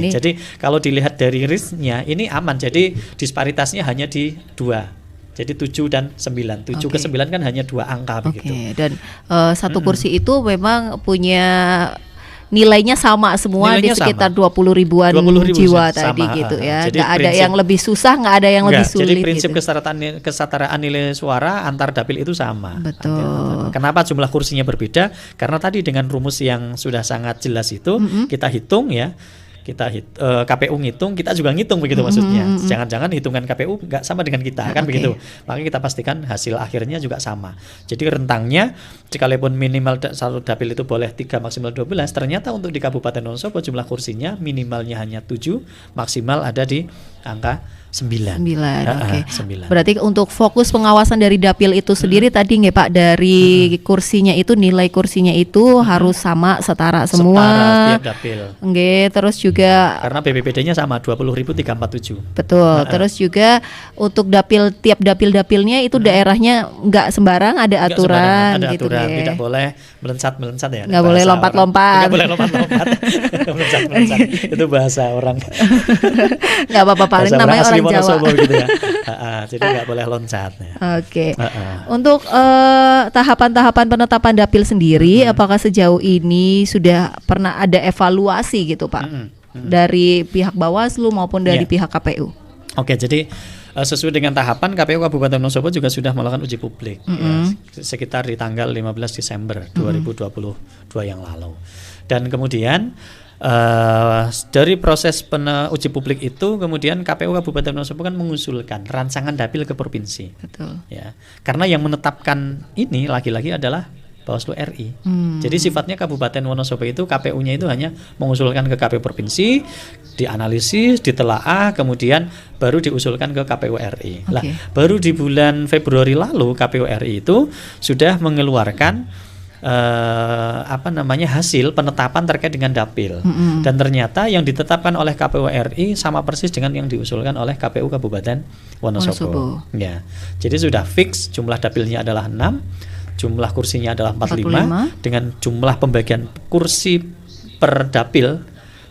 ini. Jadi kalau dilihat dari risknya ini aman. Jadi disparitasnya hanya di 2. Jadi 7 dan 9. 7 ke 9 kan hanya 2 angka begitu. Dan 1 kursi itu memang punya nilainya sama semua, nilainya di sekitar 20 ribuan jiwa tadi gitu ya. Nggak ada yang lebih susah, nggak ada yang lebih sulit. Jadi prinsip gitu. kesetaraan nilai suara antar dapil itu sama. Betul. Kenapa jumlah kursinya berbeda? Karena tadi dengan rumus yang sudah sangat jelas itu kita hitung ya. KPU ngitung, kita juga ngitung begitu maksudnya. Jangan-jangan hitungan KPU nggak sama dengan kita kan begitu. Maka kita pastikan hasil akhirnya juga sama. Jadi rentangnya sekalipun minimal satu dapil itu boleh 3 maksimal 12, ternyata untuk di Kabupaten Wonosobo jumlah kursinya minimalnya hanya 7, maksimal ada di angka 9. 9. Berarti untuk fokus pengawasan dari dapil itu sendiri tadi nggak Pak, dari kursinya itu, nilai kursinya itu harus sama, setara semua. Setara tiap dapil. Terus juga karena BPPD-nya sama 20.347. Betul. Terus juga untuk tiap dapilnya itu daerahnya nggak sembarang, ada aturan. Ada gitu aturan, deh. tidak boleh meloncat ya. Nggak boleh lompat-lompat. Nggak boleh lompat-lompat. meloncat. Itu bahasa orang. Nggak apa-apa, paling namanya orang Jawa gitu ya. Jadi nggak boleh loncat ya. Untuk tahapan-tahapan penetapan dapil sendiri, apakah sejauh ini sudah pernah ada evaluasi gitu Pak, dari pihak Bawaslu maupun dari pihak KPU? Jadi sesuai dengan tahapan, KPU Kabupaten Wonosobo juga sudah melakukan uji publik ya, sekitar di tanggal 15 Desember 2022 yang lalu. Dan kemudian Dari proses uji publik itu kemudian KPU Kabupaten Wonosobo kan mengusulkan rancangan dapil ke provinsi. Betul. Ya, karena yang menetapkan ini lagi-lagi adalah Bawaslu RI. Jadi sifatnya Kabupaten Wonosobo itu KPU-nya itu hanya mengusulkan ke KPU provinsi, dianalisis, ditelaah, kemudian baru diusulkan ke KPU RI. Lah, baru di bulan Februari lalu KPU RI itu sudah mengeluarkan hasil penetapan terkait dengan dapil. Dan ternyata yang ditetapkan oleh KPU RI sama persis dengan yang diusulkan oleh KPU Kabupaten Wonosobo. Ya. Jadi sudah fix jumlah dapilnya adalah 6, jumlah kursinya adalah 45 dengan jumlah pembagian kursi per dapil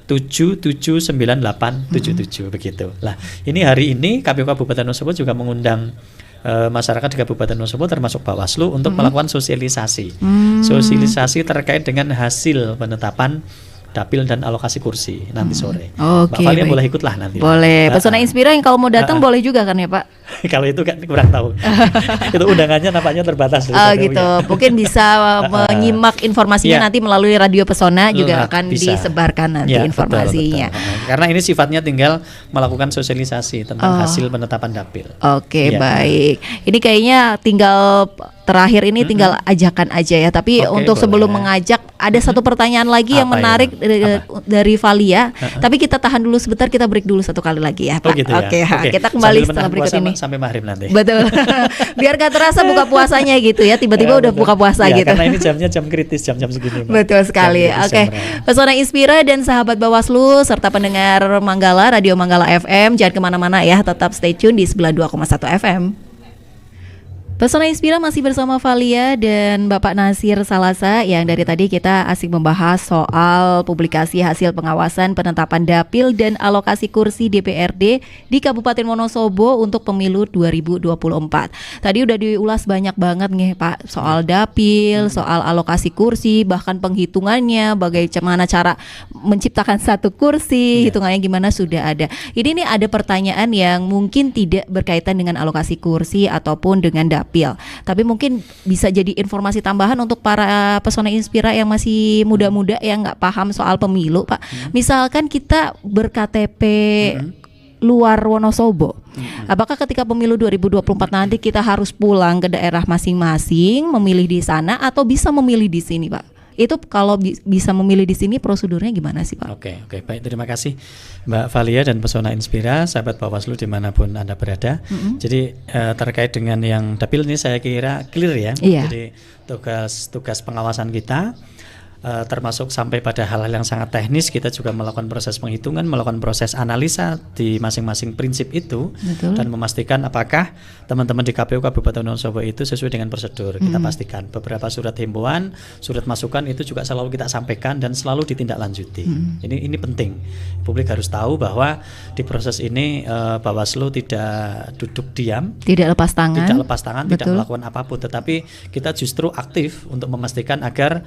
7, 9, 8, 7 begitu. Lah, ini hari ini KPU Kabupaten Wonosobo juga mengundang masyarakat di Kabupaten Wonosobo termasuk Bawaslu untuk melakukan sosialisasi. Sosialisasi terkait dengan hasil penetapan dapil dan alokasi kursi nanti sore. Mbak Valia boleh ikutlah nanti. Boleh. Pesona Inspira yang kalau mau datang boleh juga kan ya Pak? Kalau itu kan kurang tahu. Itu undangannya nampaknya terbatas. Gitu. Ya. Mungkin bisa menyimak informasinya nanti melalui Radio Pesona juga akan disebarkan nanti informasinya. Betul. Karena ini sifatnya tinggal melakukan sosialisasi tentang hasil penetapan dapil. Baik. Ini kayaknya tinggal terakhir ini tinggal ajakan aja ya. Tapi untuk sebelum mengajak ada satu pertanyaan lagi yang menarik dari Valia. Tapi kita tahan dulu sebentar, kita break dulu satu kali lagi ya Pak. Gitu ya? Kita kembali setelah berikut ini. Sampai maghrib nanti. Betul. Biar gak terasa buka puasanya gitu ya. Tiba-tiba udah buka puasa gitu. Karena ini jamnya jam kritis, jam-jam segini. Betul sekali. Pesona Inspira dan sahabat Bawaslu serta pendengar Manggala, Radio Manggala FM, jangan kemana-mana ya. Tetap stay tune di 92,1 FM. Pesona Inspira masih bersama Valia dan Bapak Nasir Salasa yang dari tadi kita asik membahas soal publikasi hasil pengawasan penetapan dapil dan alokasi kursi DPRD di Kabupaten Wonosobo untuk pemilu 2024. Tadi udah diulas banyak banget nih Pak soal dapil, soal alokasi kursi, bahkan penghitungannya, bagaimana cara menciptakan satu kursi, hitungannya gimana sudah ada. Ini nih ada pertanyaan yang mungkin tidak berkaitan dengan alokasi kursi ataupun dengan dapil. Tapi mungkin bisa jadi informasi tambahan untuk para pesona Inspira yang masih muda-muda yang nggak paham soal pemilu, Pak. Misalkan kita ber-KTP luar Wonosobo, apakah ketika pemilu 2024 nanti kita harus pulang ke daerah masing-masing memilih di sana atau bisa memilih di sini, Pak? Itu kalau bisa memilih di sini prosedurnya gimana sih Pak? Oke, baik, terima kasih Mbak Valia dan Pesona Inspira, sahabat Bawaslu dimanapun Anda berada. Jadi terkait dengan yang dapil ini saya kira clear ya. Jadi tugas pengawasan kita termasuk sampai pada hal-hal yang sangat teknis, kita juga melakukan proses penghitungan, melakukan proses analisa di masing-masing prinsip itu. Betul. Dan memastikan apakah teman-teman di KPU Kabupaten Wonosobo itu sesuai dengan prosedur. Kita pastikan beberapa surat himbauan, surat masukan itu juga selalu kita sampaikan dan selalu ditindaklanjuti. Ini penting. Publik harus tahu bahwa di proses ini Bawaslu tidak duduk diam, tidak lepas tangan, tidak melakukan apapun, tetapi kita justru aktif untuk memastikan agar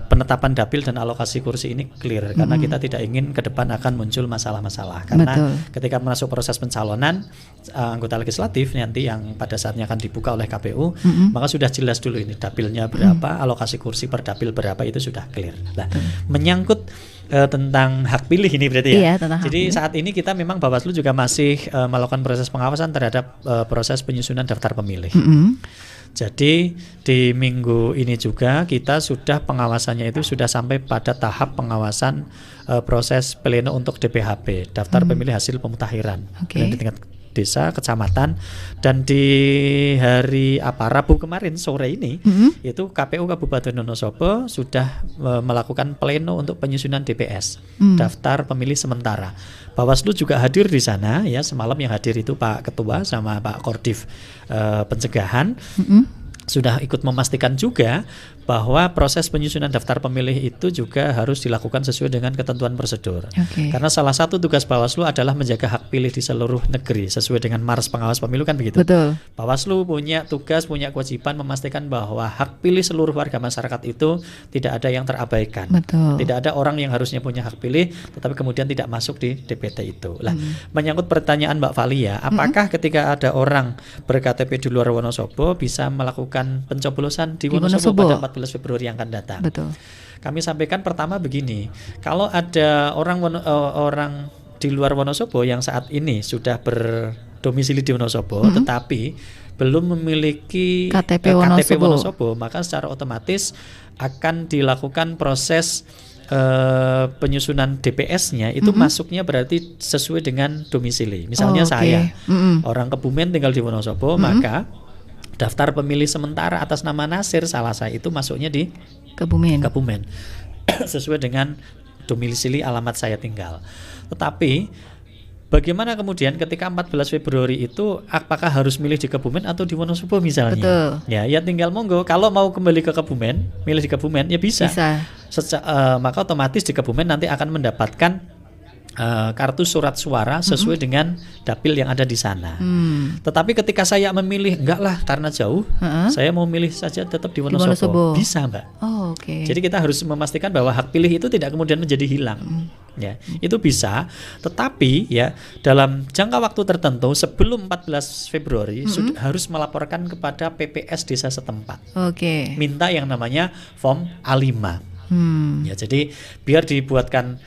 penetapan dapil dan alokasi kursi ini clear, karena kita tidak ingin ke depan akan muncul masalah-masalah, karena ketika masuk proses pencalonan anggota legislatif nanti yang pada saatnya akan dibuka oleh KPU, maka sudah jelas dulu ini dapilnya berapa, alokasi kursi per dapil berapa, itu sudah clear. Nah, menyangkut tentang hak pilih ini berarti ya. Jadi saat ini kita memang Bawaslu juga masih melakukan proses pengawasan terhadap proses penyusunan daftar pemilih. Jadi di minggu ini juga kita sudah pengawasannya itu sudah sampai pada tahap pengawasan proses pleno untuk DPHP, daftar pemilih hasil pemutakhiran di tingkat desa, kecamatan, dan di hari Rabu kemarin sore ini itu KPU Kabupaten Wonosobo sudah melakukan pleno untuk penyusunan DPS, daftar pemilih sementara. Bawaslu juga hadir di sana ya, semalam yang hadir itu Pak Ketua sama Pak Kordif pencegahan. Sudah ikut memastikan juga bahwa proses penyusunan daftar pemilih itu juga harus dilakukan sesuai dengan ketentuan prosedur. Karena salah satu tugas Bawaslu adalah menjaga hak pilih di seluruh negeri sesuai dengan Mars Pengawas Pemilu kan begitu. Betul. Bawaslu punya tugas, punya kewajiban memastikan bahwa hak pilih seluruh warga masyarakat itu tidak ada yang terabaikan. Betul. Tidak ada orang yang harusnya punya hak pilih tetapi kemudian tidak masuk di DPT itu. Lah, menyangkut pertanyaan Mbak Valia, apakah ketika ada orang ber-KTP di luar Wonosobo bisa melakukan pencoblosan di Wonosobo pada 14 Februari yang akan datang? Betul. kami sampaikan pertama begini, kalau ada orang di luar Wonosobo yang saat ini sudah berdomisili di Wonosobo, tetapi belum memiliki KTP Wonosobo, maka secara otomatis akan dilakukan proses penyusunan DPS-nya itu masuknya berarti sesuai dengan domisili. Misalnya saya orang Kebumen tinggal di Wonosobo, maka daftar pemilih sementara atas nama Nasir salah saya itu masuknya di Kebumen sesuai dengan domisili alamat saya tinggal. Tetapi bagaimana kemudian ketika 14 Februari itu apakah harus milih di Kebumen atau di Wonosobo misalnya? Betul. Ya tinggal monggo. Kalau mau kembali ke Kebumen, milih di Kebumen ya bisa. Maka otomatis di Kebumen nanti akan mendapatkan kartu surat suara sesuai dengan dapil yang ada di sana. Tetapi ketika saya memilih enggak lah karena jauh, saya mau milih saja tetap di Wonosobo. Bisa, Mbak. Jadi kita harus memastikan bahwa hak pilih itu tidak kemudian menjadi hilang. Ya, itu bisa. Tetapi ya dalam jangka waktu tertentu sebelum 14 Februari sudah harus melaporkan kepada PPS desa setempat. Minta yang namanya form A5. Ya, jadi biar dibuatkan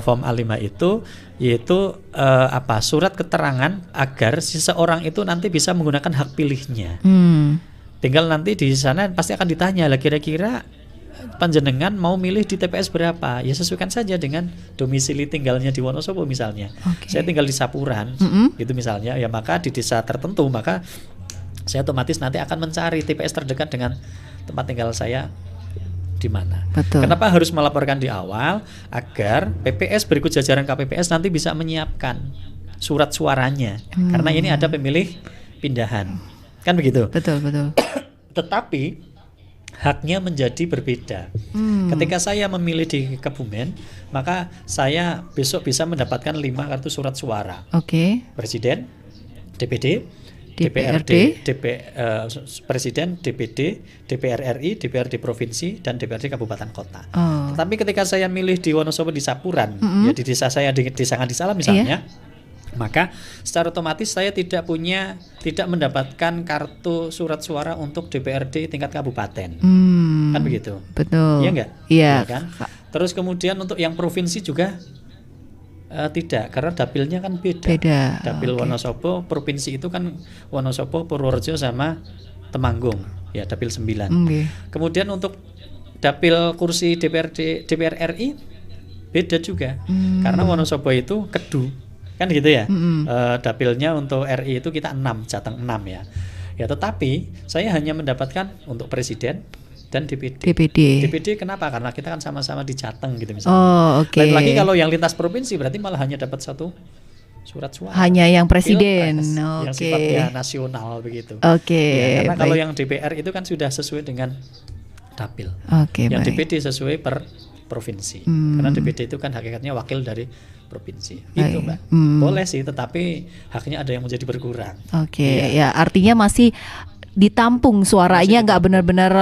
form A5 itu yaitu surat keterangan agar seseorang itu nanti bisa menggunakan hak pilihnya. Tinggal nanti di sana pasti akan ditanya lah kira-kira panjenengan mau milih di TPS berapa? Ya sesuaikan saja dengan domisili tinggalnya di Wonosobo misalnya. Saya tinggal di Sapuran, gitu misalnya. Ya maka di desa tertentu maka saya otomatis nanti akan mencari TPS terdekat dengan tempat tinggal saya di mana. Kenapa harus melaporkan di awal? Agar PPS berikut jajaran KPPS nanti bisa menyiapkan surat suaranya. Karena ini ada pemilih pindahan. Kan begitu? Betul. Tetapi haknya menjadi berbeda. Ketika saya memilih di Kebumen, maka saya besok bisa mendapatkan 5 kartu surat suara. Presiden, DPD, DPRD, Presiden, DPD, DPR RI, DPRD Provinsi, dan DPRD Kabupaten Kota. Tetapi ketika saya milih di Wonosobo di Sapuran, ya di desa saya di Desa Ngadisalam misalnya, maka secara otomatis saya tidak mendapatkan kartu surat suara untuk DPRD tingkat kabupaten. Kan begitu? Betul. Iya enggak? Iya. Kan? Terus kemudian untuk yang provinsi juga tidak, karena dapilnya kan beda. Dapil Wonosobo provinsi itu kan Wonosobo, Purworejo sama Temanggung, ya dapil 9. Kemudian untuk dapil kursi DPR RI beda juga. Karena Wonosobo itu Kedu. Kan gitu ya. Dapilnya untuk RI itu kita 6, Jateng 6 ya. Ya tetapi saya hanya mendapatkan untuk presiden dan DPD kenapa? Karena kita kan sama-sama di Jateng gitu misalnya. Lain lagi kalau yang lintas provinsi berarti malah hanya dapat satu surat suara. Hanya yang presiden. Yang sifatnya nasional begitu. Ya, karena kalau yang DPR itu kan sudah sesuai dengan dapil. Yang DPD sesuai per provinsi. Karena DPD itu kan hakikatnya wakil dari provinsi. Itu Mbak. Boleh sih, tetapi haknya ada yang menjadi berkurang. Ya artinya masih ditampung suaranya, nggak benar-benar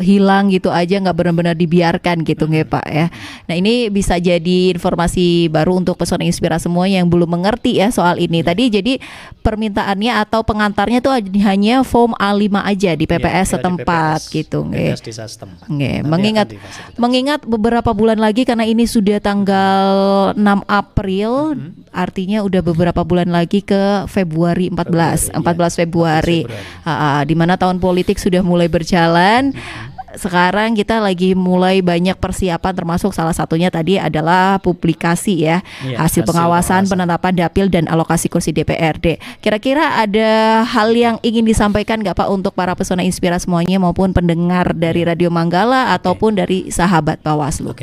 hilang gitu aja, nggak benar-benar dibiarkan gitu nggak Pak ya. Nah ini bisa jadi informasi baru untuk Pesona Inspira semua yang belum mengerti ya soal ini. Tadi jadi permintaannya atau pengantarnya tuh hanya form A5 aja di PPS setempat gitu nggak. Mengingat beberapa bulan lagi karena ini sudah tanggal 6 April, artinya udah beberapa bulan lagi ke Februari 14 Februari. Di mana tahun politik sudah mulai berjalan. Sekarang kita lagi mulai banyak persiapan, termasuk salah satunya tadi adalah publikasi ya, hasil pengawasan penetapan dapil dan alokasi kursi DPRD. Kira-kira ada hal yang ingin disampaikan nggak Pak untuk para Pesona Inspira semuanya maupun pendengar dari Radio Manggala ataupun dari sahabat Bawaslu?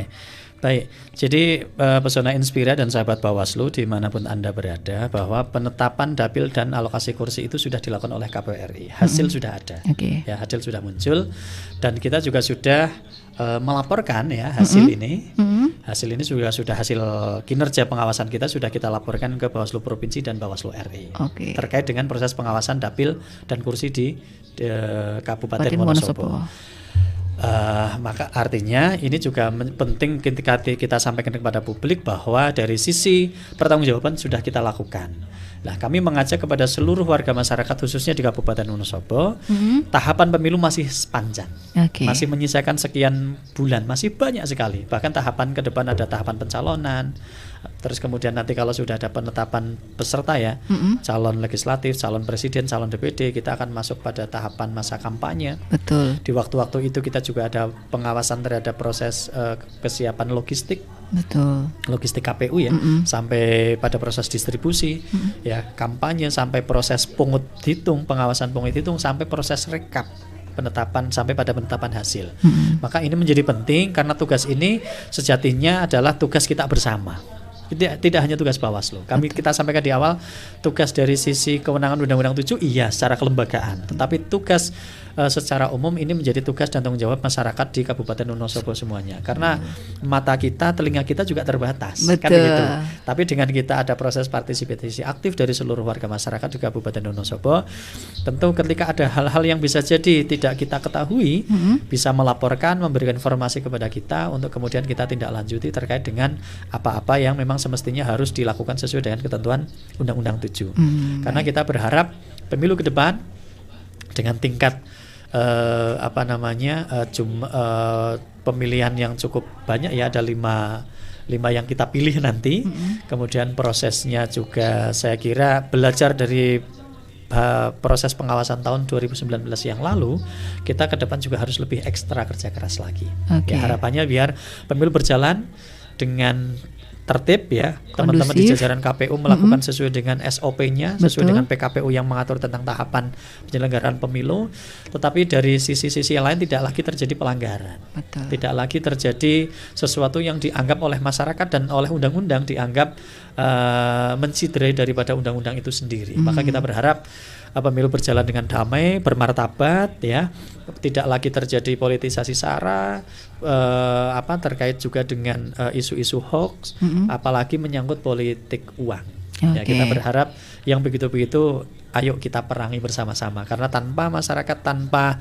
Baik, jadi Pesona Inspira dan sahabat Bawaslu dimanapun Anda berada, bahwa penetapan dapil dan alokasi kursi itu sudah dilakukan oleh KPU RI. Hasil sudah ada, ya hasil sudah muncul, dan kita juga sudah melaporkan ya hasil ini. Hasil ini sudah hasil kinerja pengawasan kita sudah kita laporkan ke Bawaslu Provinsi dan Bawaslu RI terkait dengan proses pengawasan dapil dan kursi di Kabupaten Wonosobo. Maka artinya ini juga penting ketika kita sampaikan kepada publik bahwa dari sisi pertanggungjawaban sudah kita lakukan. Nah, kami mengajak kepada seluruh warga masyarakat khususnya di Kabupaten Wonosobo, tahapan pemilu masih panjang. Masih menyisakan sekian bulan, masih banyak sekali. Bahkan tahapan ke depan ada tahapan pencalonan. Terus kemudian nanti kalau sudah ada penetapan peserta ya, calon legislatif, calon presiden, calon DPD, kita akan masuk pada tahapan masa kampanye. Betul. Di waktu-waktu itu kita juga ada pengawasan terhadap proses kesiapan logistik. Betul. Logistik KPU ya, sampai pada proses distribusi, ya kampanye, sampai proses pungut hitung, pengawasan pungut hitung, sampai proses rekap penetapan, sampai pada penetapan hasil. Maka ini menjadi penting karena tugas ini sejatinya adalah tugas kita bersama. Tidak hanya tugas Bawaslu. Kita sampaikan di awal, tugas dari sisi kewenangan Undang-Undang 7 iya secara kelembagaan, tetapi tugas secara umum ini menjadi tugas dan tanggung jawab masyarakat di Kabupaten Wonosobo semuanya. Karena mata kita, telinga kita juga terbatas. Kan gitu. Tapi dengan kita ada proses partisipasi aktif dari seluruh warga masyarakat di Kabupaten Wonosobo, tentu ketika ada hal-hal yang bisa jadi tidak kita ketahui, bisa melaporkan, memberikan informasi kepada kita untuk kemudian kita tindak lanjuti terkait dengan apa-apa yang memang semestinya harus dilakukan sesuai dengan ketentuan Undang-Undang 7. Karena kita berharap pemilu ke depan dengan tingkat pemilihan yang cukup banyak ya, ada lima yang kita pilih nanti. Kemudian prosesnya juga saya kira belajar dari proses pengawasan tahun 2019 yang lalu, kita ke depan juga harus lebih ekstra kerja keras lagi. Ya, harapannya biar pemilu berjalan dengan tertib ya, teman-teman di jajaran KPU melakukan sesuai dengan SOP-nya, sesuai dengan PKPU yang mengatur tentang tahapan penyelenggaraan pemilu. Tetapi dari sisi-sisi yang lain tidak lagi terjadi pelanggaran, tidak lagi terjadi sesuatu yang dianggap oleh masyarakat dan oleh undang-undang dianggap menciderai daripada undang-undang itu sendiri. Maka kita berharap pemilu berjalan dengan damai, bermartabat ya, tidak lagi terjadi politisasi sara, terkait juga dengan isu-isu hoax, apalagi menyangkut politik uang. Ya, kita berharap yang begitu-begitu ayo kita perangi bersama-sama, karena tanpa masyarakat, tanpa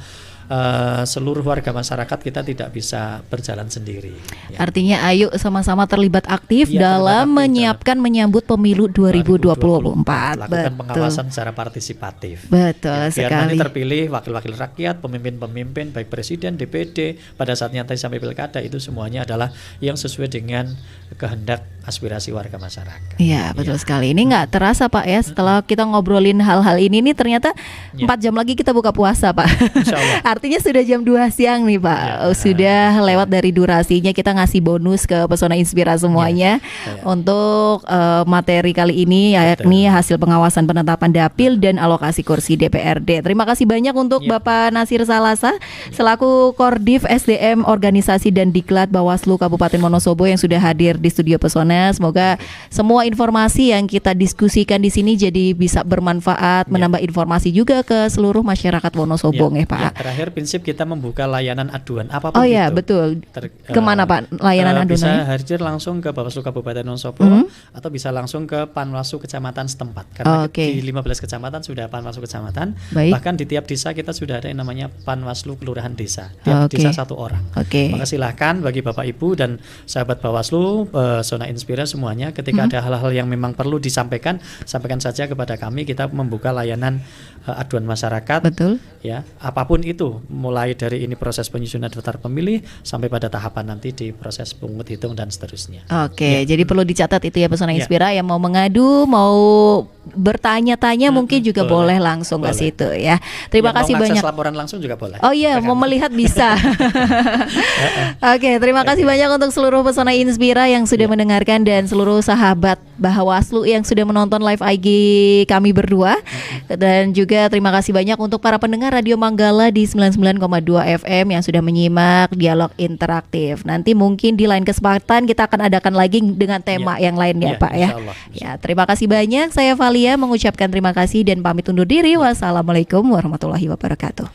seluruh warga masyarakat kita tidak bisa berjalan sendiri. Ya. Artinya ayo sama-sama terlibat aktif dalam menyiapkan menyambut pemilu 2024. Lakukan pengawasan secara partisipatif. Betul ya, sekali. Biar nanti terpilih wakil-wakil rakyat, pemimpin-pemimpin baik presiden, DPD, pada saat nanti sampai pilkada itu semuanya adalah yang sesuai dengan kehendak aspirasi warga masyarakat. Iya, betul sekali. Ini nggak terasa Pak ya, setelah kita ngobrolin hal-hal ini nih ternyata 4 jam lagi kita buka puasa Pak. Insya Allah. Artinya sudah jam 2 siang nih Pak. Sudah lewat dari durasinya, kita ngasih bonus ke Pesona Inspira semuanya untuk materi kali ini, yakni hasil pengawasan penetapan dapil dan alokasi kursi DPRD. Terima kasih banyak untuk Bapak Nasir Salasa selaku Kordif SDM Organisasi dan Diklat Bawaslu Kabupaten Wonosobo yang sudah hadir di studio Pesona. Semoga semua informasi yang kita diskusikan di sini jadi bisa bermanfaat, menambah informasi juga ke seluruh masyarakat Wonosobo ya Pak. Ya, terakhir prinsip kita membuka layanan aduan apapun. Oh ya, betul. Kemana Pak layanan aduannya? Bisa hadir langsung ke Bawaslu Kabupaten Wonosobo atau bisa langsung ke Panwaslu Kecamatan setempat. Karena di 15 kecamatan sudah Panwaslu Kecamatan. Bahkan di tiap desa kita sudah ada yang namanya Panwaslu Kelurahan Desa. Tiap desa 1 orang. Maka silahkan bagi Bapak Ibu dan sahabat Bawaslu, Zona Inspira semuanya, ketika ada hal-hal yang memang perlu disampaikan, sampaikan saja kepada kami. Kita membuka layanan aduan masyarakat. Betul. Ya, apapun itu, mulai dari ini proses penyusunan daftar pemilih sampai pada tahapan nanti di proses pungut hitung dan seterusnya. Jadi perlu dicatat itu ya Pesona Inspira, yang mau mengadu, mau bertanya-tanya mungkin juga boleh langsung ke situ ya. Terima kasih banyak. Laporan langsung juga boleh. Oh iya, mau melihat bisa. Terima kasih banyak untuk seluruh Pesona Inspira yang sudah mendengarkan dan seluruh sahabat Bawaslu yang sudah menonton live IG kami berdua. Dan juga terima kasih banyak untuk para pendengar Radio Manggala di 99,2 FM yang sudah menyimak dialog interaktif. Nanti mungkin di lain kesempatan kita akan adakan lagi dengan tema yang lain ya Pak ya. Ya, terima kasih banyak. Saya Valia mengucapkan terima kasih dan pamit undur diri. Wassalamualaikum warahmatullahi wabarakatuh.